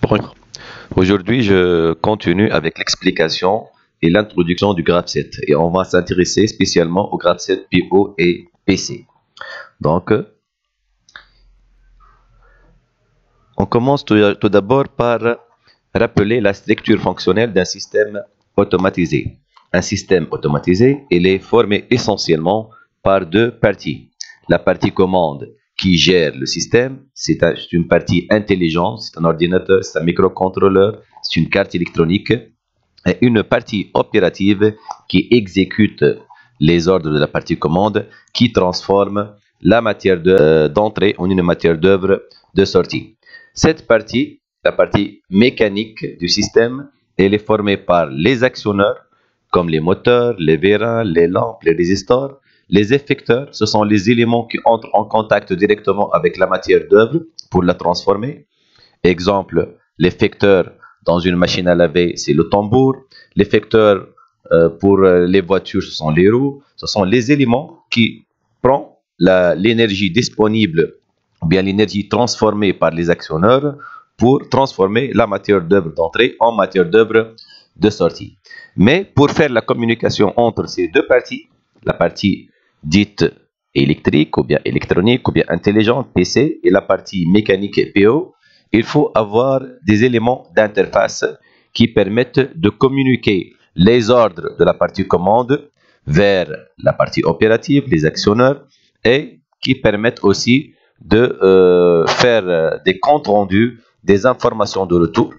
Bonjour. Aujourd'hui, je continue avec l'explication et l'introduction du graphe 7. Et on va s'intéresser spécialement au graphe 7 PO et PC. Donc, on commence tout d'abord par rappeler la structure fonctionnelle d'un système automatisé. Un système automatisé, il est formé essentiellement par deux parties. La partie commande qui gère le système, c'est une partie intelligente, c'est un ordinateur, c'est un microcontrôleur, c'est une carte électronique, et une partie opérative qui exécute les ordres de la partie commande, qui transforme la matière d'entrée en une matière d'œuvre de sortie. Cette partie, la partie mécanique du système, elle est formée par les actionneurs, comme les moteurs, les vérins, les lampes, les résistors. Les effecteurs, ce sont les éléments qui entrent en contact directement avec la matière d'œuvre pour la transformer. Exemple, l'effecteur dans une machine à laver, c'est le tambour. L'effecteur pour les voitures, ce sont les roues. Ce sont les éléments qui prennent l'énergie disponible, ou bien l'énergie transformée par les actionneurs pour transformer la matière d'œuvre d'entrée en matière d'œuvre de sortie. Mais pour faire la communication entre ces deux parties, la partie dite électrique ou bien électronique ou bien intelligente, PC, et la partie mécanique, PO, il faut avoir des éléments d'interface qui permettent de communiquer les ordres de la partie commande vers la partie opérative, les actionneurs, et qui permettent aussi de faire des comptes rendus, des informations de retour.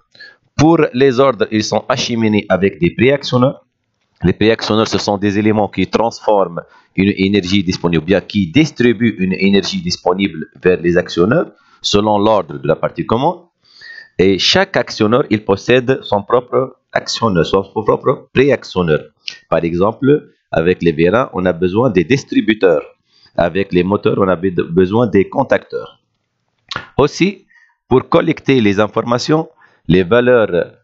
Pour les ordres, ils sont acheminés avec des préactionneurs. Les préactionneurs, ce sont des éléments qui transforment une énergie disponible, bien qui distribuent une énergie disponible vers les actionneurs selon l'ordre de la partie commande. Et chaque actionneur, il possède son propre actionneur, son propre préactionneur. Par exemple, avec les vérins, on a besoin des distributeurs. Avec les moteurs, on a besoin des contacteurs. Aussi, pour collecter les informations, les valeurs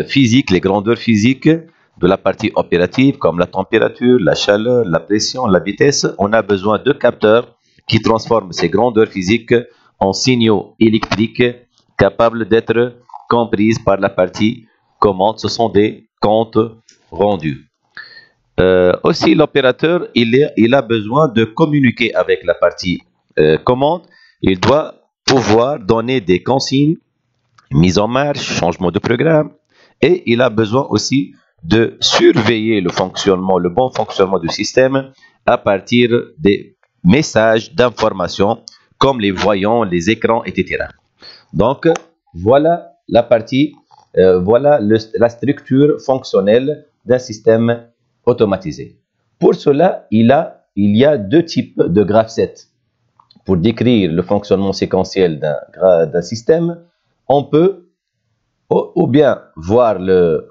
physiques, les grandeurs physiques de la partie opérative, comme la température, la chaleur, la pression, la vitesse, on a besoin de capteurs qui transforment ces grandeurs physiques en signaux électriques capables d'être comprises par la partie commande. Ce sont des comptes rendus. Aussi, l'opérateur, il a besoin de communiquer avec la partie commande. Il doit pouvoir donner des consignes, mise en marche, changement de programme, et il a besoin aussi de surveiller le fonctionnement, le bon fonctionnement du système à partir des messages d'information comme les voyants, les écrans, etc. Donc, voilà la partie, voilà la structure fonctionnelle d'un système automatisé. Pour cela, il y a deux types de graphe 7. Pour décrire le fonctionnement séquentiel d'un système, on peut ou bien voir le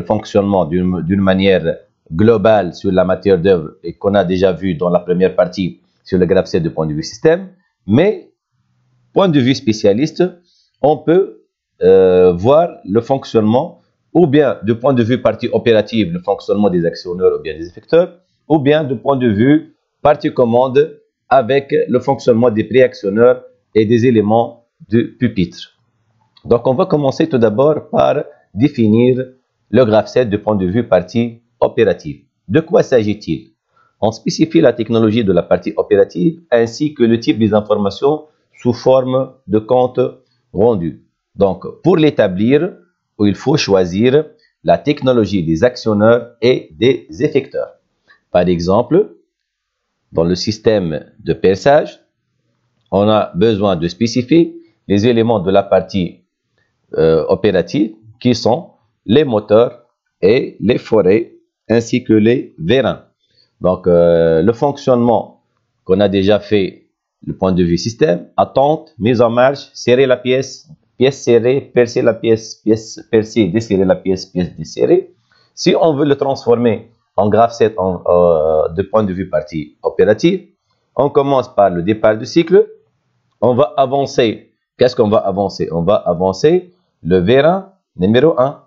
fonctionnement d'une manière globale sur la matière d'œuvre et qu'on a déjà vu dans la première partie sur le graphe 7 du point de vue système, mais point de vue spécialiste, on peut voir le fonctionnement ou bien du point de vue partie opérative, le fonctionnement des actionneurs ou bien des effecteurs, ou bien du point de vue partie commande avec le fonctionnement des préactionneurs et des éléments du pupitre. Donc, on va commencer tout d'abord par définir le graphe 7 du point de vue partie opérative. De quoi s'agit-il? On spécifie la technologie de la partie opérative ainsi que le type des informations sous forme de compte rendu. Donc, pour l'établir, il faut choisir la technologie des actionneurs et des effecteurs. Par exemple, dans le système de perçage, on a besoin de spécifier les éléments de la partie opérative qui sont les moteurs et les forêts ainsi que les vérins. Donc, le fonctionnement qu'on a déjà fait, le point de vue système, attente, mise en marche, serrer la pièce, pièce serrée, percer la pièce, pièce percée, desserrer la pièce, pièce desserrée. Si on veut le transformer en graphe 7 de point de vue partie opérative, on commence par le départ du cycle. On va avancer. Qu'est-ce qu'on va avancer? On va avancer le vérin numéro 1.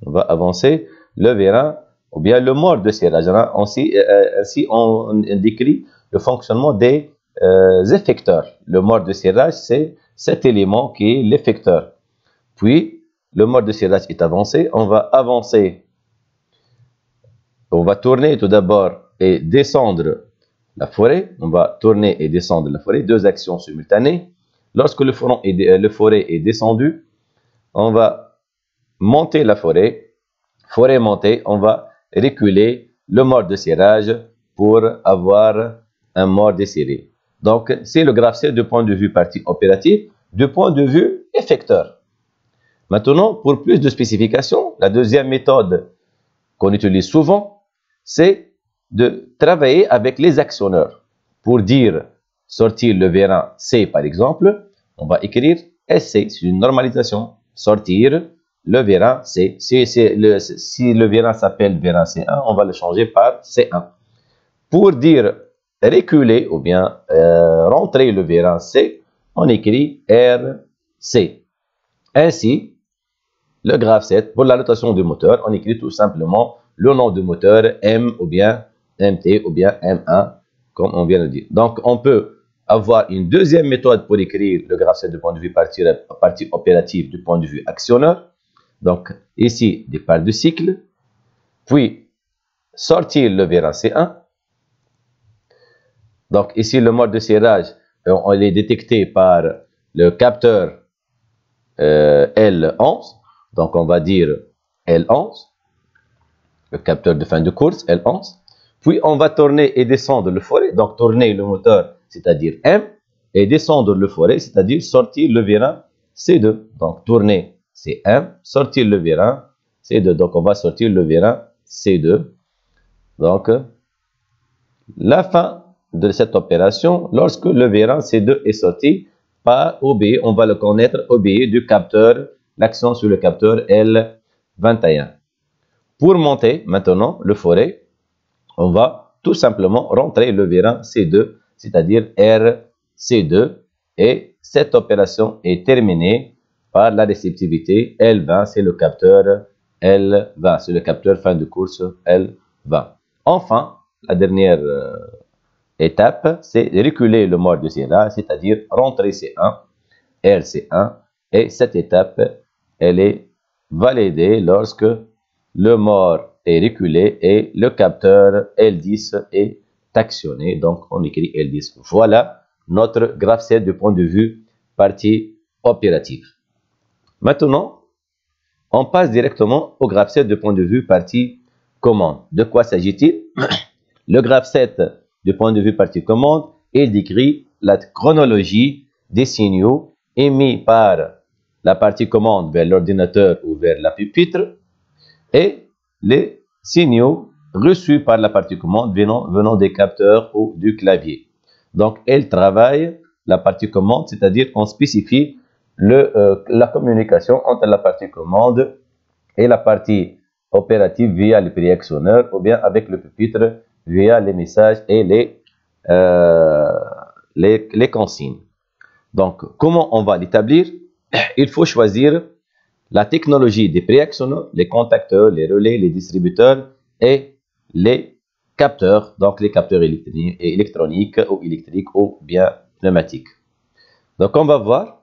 On va avancer le vérin ou bien le mode de serrage. Ainsi, on décrit le fonctionnement des effecteurs. Le mode de serrage, c'est cet élément qui est l'effecteur. Puis, le mode de serrage est avancé. On va avancer. On va tourner tout d'abord et descendre la forêt. On va tourner et descendre la forêt. Deux actions simultanées. Lorsque le forêt est descendu, on va monter la forêt. Forêt montée, on va reculer le mode de serrage pour avoir un mode desserré. Donc, c'est le graphe C du point de vue partie opérative, du point de vue effecteur. Maintenant, pour plus de spécifications, la deuxième méthode qu'on utilise souvent, c'est de travailler avec les actionneurs. Pour dire sortir le vérin C, par exemple, on va écrire SC, c'est une normalisation. Sortir le vérin C. Si le vérin s'appelle vérin C1, on va le changer par C1. Pour dire reculer ou bien rentrer le vérin C, on écrit RC. Ainsi, le graphe 7, pour la notation du moteur, on écrit tout simplement le nom du moteur M ou bien MT ou bien M1, comme on vient de dire. Donc, on peut avoir une deuxième méthode pour écrire le graphe 7 du point de vue partie opérative, du point de vue actionneur. Donc, ici, départ du cycle, puis sortir le vérin C1. Donc, ici, le mode de serrage, on est détecté par le capteur L11. Donc, on va dire L11, le capteur de fin de course, L11. Puis, on va tourner et descendre le forêt. Donc, tourner le moteur, c'est-à-dire M, et descendre le forêt, c'est-à-dire sortir le vérin C2. Donc, tourner, c'est M, sortir le vérin C2. Donc, on va sortir le vérin C2. Donc, la fin de cette opération, lorsque le vérin C2 est sorti, par obéir, on va le connaître, obéir du capteur, l'action sur le capteur L21. Pour monter maintenant le forêt, on va tout simplement rentrer le vérin C2, c'est-à-dire RC2, et cette opération est terminée par la réceptivité L20, c'est le capteur L20, c'est le capteur fin de course L20. Enfin, la dernière étape, c'est reculer le mode de serrage, c'est-à-dire rentrer C1, RC1, et cette étape, elle est validée lorsque le mode est reculé et le capteur L10 est actionné. Donc, on écrit L10. Voilà notre graphe 7 du point de vue partie opérative. Maintenant, on passe directement au graphe 7 du point de vue partie commande. De quoi s'agit-il? Le graphe 7 du point de vue partie commande, il décrit la chronologie des signaux émis par la partie commande vers l'ordinateur ou vers la pupitre et les signaux reçus par la partie commande venant des capteurs ou du clavier. Donc, elle travaille la partie commande, c'est-à-dire on spécifie la communication entre la partie commande et la partie opérative via les préactionneurs ou bien avec le pupitre via les messages et les consignes. Donc, comment on va l'établir? Il faut choisir la technologie des préactionneurs, les contacteurs, les relais, les distributeurs et les capteurs, donc les capteurs électroniques ou électriques ou bien pneumatiques. Donc, on va voir,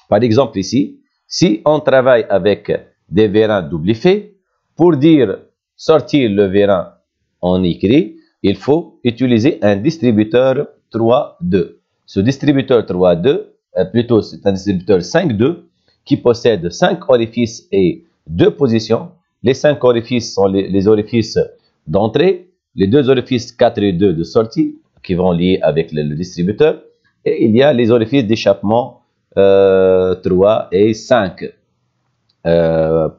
par exemple ici, si on travaille avec des vérins double effet, pour dire sortir le vérin en écrit, il faut utiliser un distributeur 3-2. Ce distributeur 3-2, plutôt c'est un distributeur 5-2 qui possède 5 orifices et 2 positions. Les 5 orifices sont les orifices d'entrée, les 2 orifices 4 et 2 de sortie qui vont lier avec le distributeur, et il y a les orifices d'échappement 3 et 5.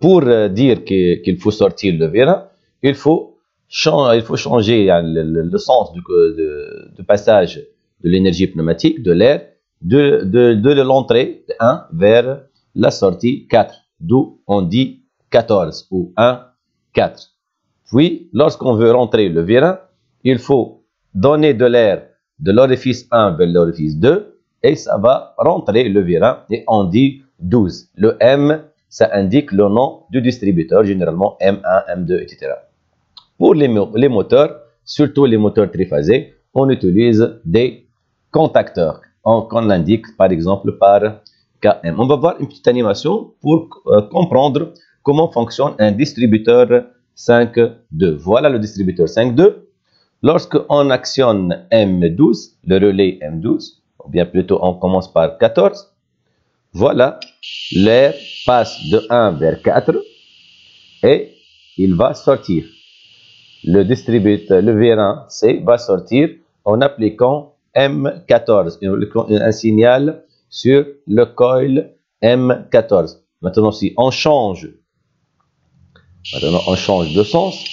Pour dire qu'il faut sortir le vérin, il faut changer le sens du passage de l'énergie pneumatique, de l'air, de l'entrée 1 vers la sortie 4, d'où on dit 14 ou 1, 4. Puis, lorsqu'on veut rentrer le vérin, il faut donner de l'air de l'orifice 1 vers l'orifice 2 et ça va rentrer le vérin et on dit 12. Le M, ça indique le nom du distributeur, généralement M1, M2, etc. Pour les moteurs, surtout les moteurs triphasés, on utilise des contacteurs qu'on l'indique par exemple par Km. On va voir une petite animation pour comprendre comment fonctionne un distributeur 5,2. Voilà le distributeur 5,2. Lorsque on actionne M12, le relais M12, ou bien plutôt on commence par 14, voilà, l'air passe de 1 vers 4 et il va sortir. Le distributeur, le V1 C va sortir en appliquant M14, un signal sur le coil M14. Maintenant, si on change, de sens,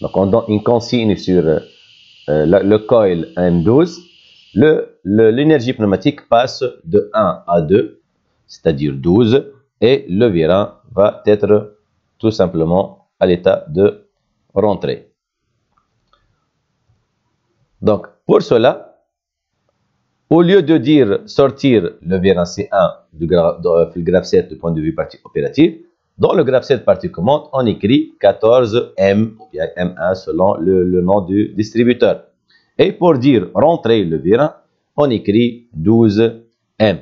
donc on donne une consigne sur le coil M12, l'énergie pneumatique passe de 1 à 2, c'est-à-dire 12, et le V1 va être tout simplement à l'état de rentrée. Donc, pour cela, au lieu de dire sortir le V1 C1 du graphe 7 du point de vue partie opérative, dans le graphe 7 partie commande, on écrit 14M ou bien M1 selon le nom du distributeur. Et pour dire rentrer le V1, on écrit 12M.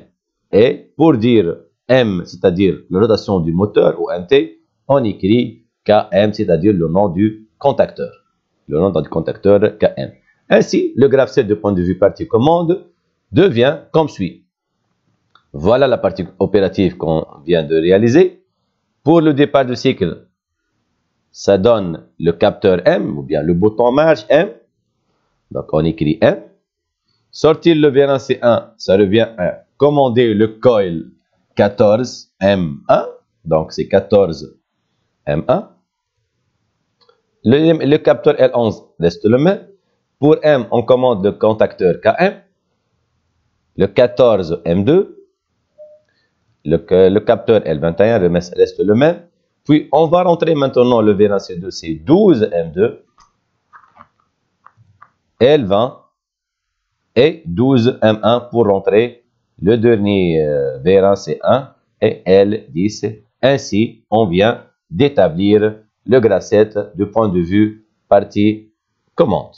Et pour dire M, c'est-à-dire la rotation du moteur ou MT, on écrit KM, c'est-à-dire le nom du contacteur. Le nom du contacteur KM. Ainsi, le graphe 7 du point de vue partie commande devient comme suit. Voilà la partie opérative qu'on vient de réaliser. Pour le départ du cycle, ça donne le capteur M, ou bien le bouton marche M. Donc, on écrit M. Sortir le V1 C1, ça revient à commander le coil 14M1. Donc, c'est 14M1. Le capteur L11 reste le même. Pour M, on commande le contacteur KM. Le 14M2. Le capteur L21 reste le même. Puis, on va rentrer maintenant le V1 C2, c'est 12M2. L20 et 12M1 pour rentrer le dernier V1 C1 et L10. Ainsi, on vient d'établir le graphe 7 du point de vue partie commande.